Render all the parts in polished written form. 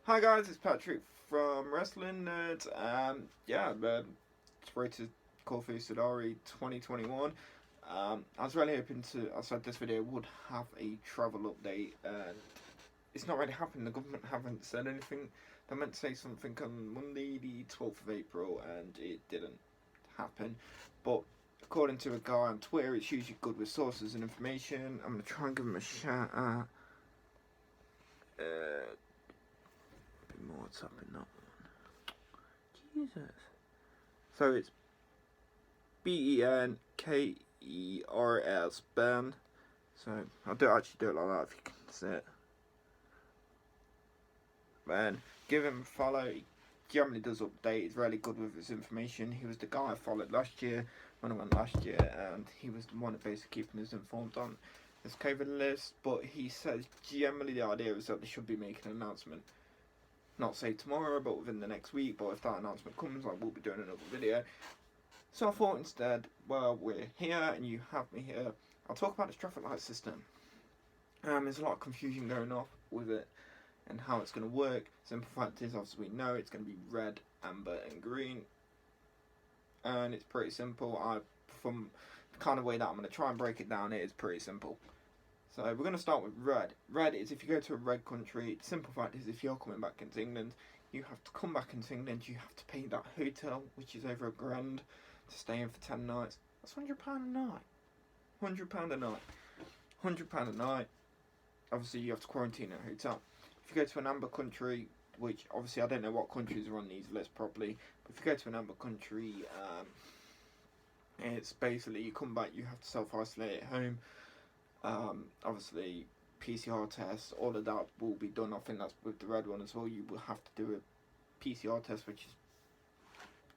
Hi guys, it's Patrick from Wrestlingnerds. It's rated Corfu Sidari 2021. I was really hoping I said this video would have a travel update, and it's not really happening. The government haven't said anything. They meant to say something on Monday, the 12th of April, and it didn't happen. But according to a guy on Twitter, it's usually good with sources and information. I'm gonna try and give him a shout out. More what's up in that one. Jesus. So it's Benkers Ben. So I do actually do it like that if you can see it. Ben, give him a follow. He generally does update. He's really good with his information. He was the guy I followed last year when I went last year, and he was the one that basically keeping us informed on this COVID list. But he says generally the idea is that they should be making an announcement. Not say tomorrow, but within the next week. But if that announcement comes, I will be doing another video. So I thought instead, well, we're here and you have me here. I'll talk about this traffic light system. There's a lot of confusion going off with it and how it's going to work. Simple fact is, obviously, we know it's going to be red, amber, and green. And it's pretty simple. From the kind of way that I'm going to try and break it down, it is pretty simple. So we're going to start with red. Red is if you go to a red country. The simple fact is if you're coming back into England, you have to come back into England. You have to pay that hotel, which is over £1,000, to stay in for 10 nights. That's £100 a night. £100 a night. £100 a night. Obviously, you have to quarantine at a hotel. If you go to an amber country, which obviously I don't know what countries are on these lists properly, but if you go to an amber country, it's basically you come back, you have to self-isolate at home. Obviously PCR tests, all of that will be done. I think that's with the red one as well. You will have to do a PCR test, which is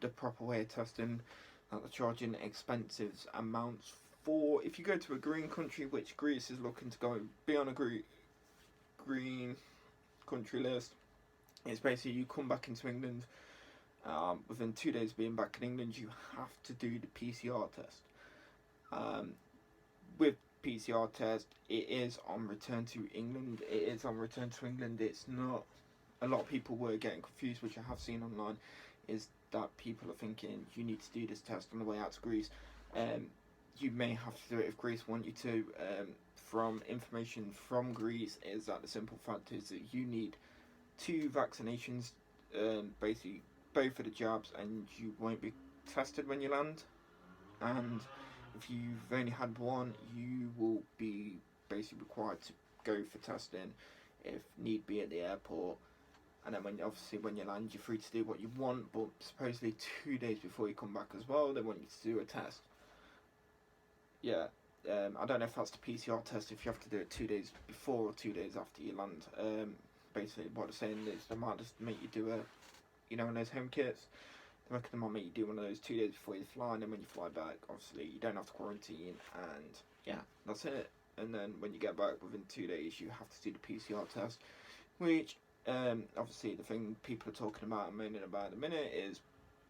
the proper way of testing that they're charging expensive amounts for. If you go to a green country, which Greece is looking to be on a green country list, it's basically you come back into England, within 2 days of being back in England, you have to do the PCR test. With PCR test, it is on return to England. It's not. A lot of people were getting confused, which I have seen online, is that people are thinking you need to do this test on the way out to Greece. You may have to do it if Greece want you to. From information from Greece, is that the simple fact is that you need 2 vaccinations, basically both of the jabs, and you won't be tested when you land. And if you've only had one, you will be basically required to go for testing if need be at the airport. And then when you land, you're free to do what you want, but supposedly 2 days before you come back as well, they want you to do a test. Yeah, I don't know if that's the PCR test, if you have to do it 2 days before or 2 days after you land. Basically what they're saying is they might just make you do one of those home kits. They reckon they might make you do one of those 2 days before you fly, and then when you fly back, obviously you don't have to quarantine, and yeah, that's it. And then when you get back within 2 days, you have to do the PCR test, which obviously the thing people are talking about and moaning about at the minute is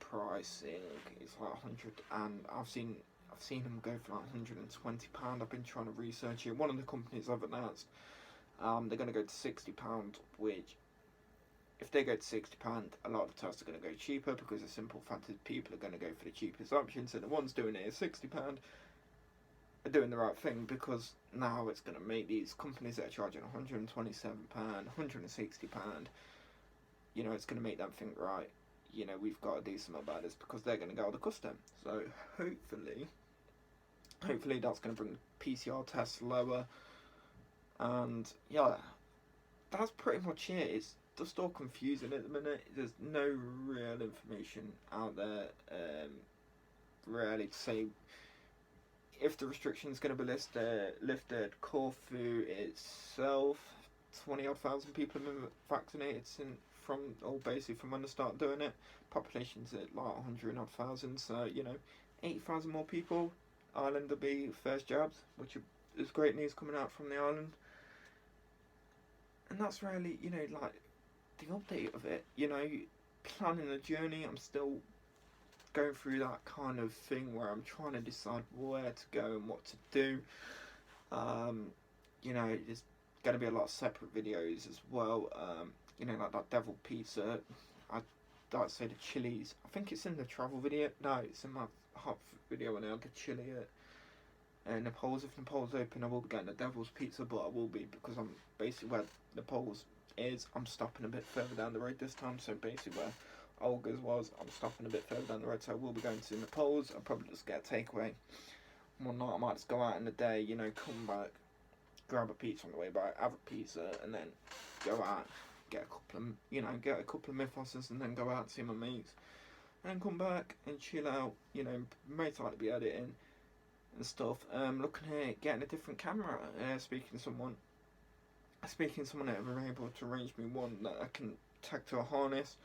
pricing. It's like 100, and I've seen them go for like £120. I've been trying to research it. One of the companies I've announced, they're going to go to £60, which, if they go to £60, a lot of the tests are going to go cheaper, because the simple fact is people are going to go for the cheapest option. So the ones doing it at £60 are doing the right thing, because now it's going to make these companies that are charging £127, £160, it's going to make them think, right, we've got to do something about this, because they're going to go the custom. So hopefully that's going to bring PCR tests lower. And yeah, that's pretty much it. It's just all confusing at the minute. There's no real information out there, really, to say if the restrictions going to be lifted. Corfu itself, 20,000 odd people have been vaccinated basically from when they start doing it. Population's at like 100 odd thousand, so 80,000 more people. Ireland will be first jabs, which is great news coming out from the island. And that's really, like, the update of it. Planning the journey, I'm still going through that kind of thing where I'm trying to decide where to go and what to do. There's going to be a lot of separate videos as well. you know, like that devil pizza. I'd like to say the chilies. I think it's in the travel video. No, it's in my hot video when I had the chili at Nepal's. If Nepal's open, I will be getting the devil's pizza, but I will be, because I'm basically where Nepal's is. I'm stopping a bit further down the road this time, so basically where Olga's was, I'm stopping a bit further down the road, so I will be going to Nepal's. I'll probably just get a takeaway. One night I might just go out in the day, you know, come back, grab a pizza on the way back, have a pizza, and then go out, get a couple of mythos, and then go out and see my mates, and come back and chill out, you know, most likely be editing and stuff. Looking at getting a different camera, speaking to someone that were able to arrange me one that I can tag to a harness,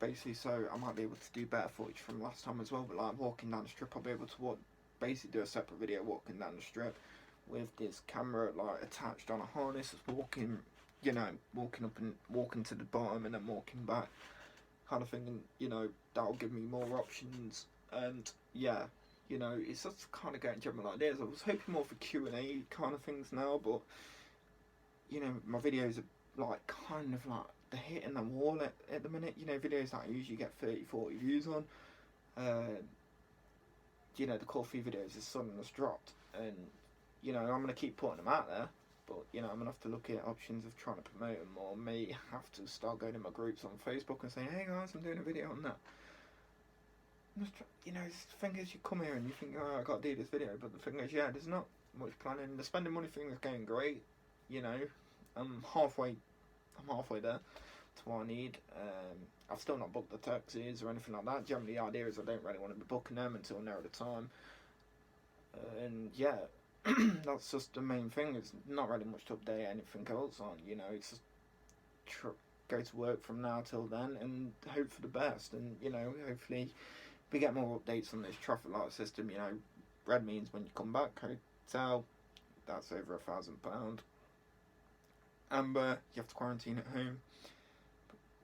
basically, so I might be able to do better footage from last time as well. But like walking down the strip, I'll be able to basically do a separate video walking down the strip with this camera like attached on a harness, walking, you know, walking up and walking to the bottom and then walking back, kind of thing. And you know, that'll give me more options. And yeah, you know, it's just kind of getting general ideas. I was hoping more for Q&A kind of things now, but you know, my videos are like kind of like they're hitting the wall at the minute. You know, videos that I usually get 30-40 views on, you know, the coffee videos is suddenly just dropped, and you know, I'm going to keep putting them out there, but you know, I'm going to have to look at options of trying to promote them, or may have to start going in my groups on Facebook and saying, hey guys, I'm doing a video on that. You know, the thing is, you come here and you think, oh, I got to do this video, but the thing is, yeah, there's not much planning. The spending money thing is going great, you know, I'm halfway there to what I need. I've still not booked the taxis or anything like that. Generally, the idea is I don't really want to be booking them until nearer the time. And yeah, that's just the main thing. It's not really much to update anything else on. You know, it's just go to work from now till then and hope for the best. And you know, hopefully we get more updates on this traffic light system. You know, red means when you come back, hotel, that's over £1,000. Amber, you have to quarantine at home.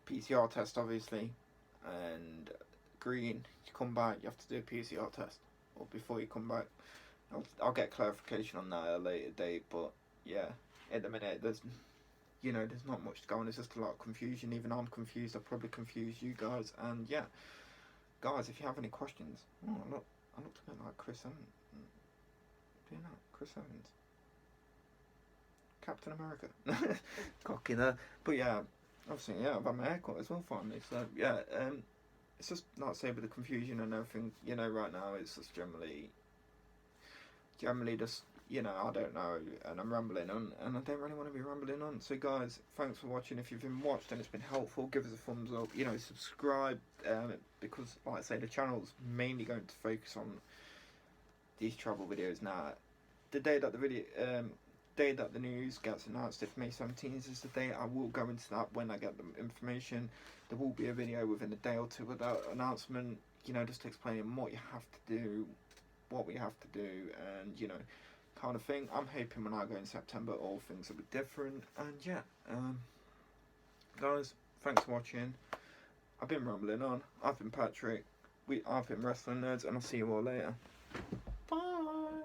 PCR test, obviously. And green, you come back, you have to do a PCR test. Or before you come back. I'll get clarification on that at a later date. But yeah, at the minute, there's not much to go on. There's just a lot of confusion. Even I'm confused. I'll probably confuse you guys. And yeah, guys, if you have any questions. Oh, look, I looked a bit like Chris Evans. Do you know Chris Evans? Captain America. Cocky there. But yeah, obviously, yeah, I've had my haircut as well finally. So yeah, it's just, like I say, with the confusion and everything, you know, right now it's just generally just, you know, I don't know, and I'm rambling on, and I don't really want to be rambling on. So guys, thanks for watching. If you've been watched and it's been helpful, give us a thumbs up, you know, subscribe, because like I say, the channel's mainly going to focus on these travel videos now. The day that the news gets announced, if May 17th is the day, I will go into that when I get the information. There will be a video within a day or two with that announcement, you know, just explaining what you have to do, what we have to do, and you know, kind of thing. I'm hoping when I go in September all things will be different. And yeah, guys, thanks for watching. I've been rambling on. I've been Patrick. I've been Wrestling Nerds, and I'll see you all later.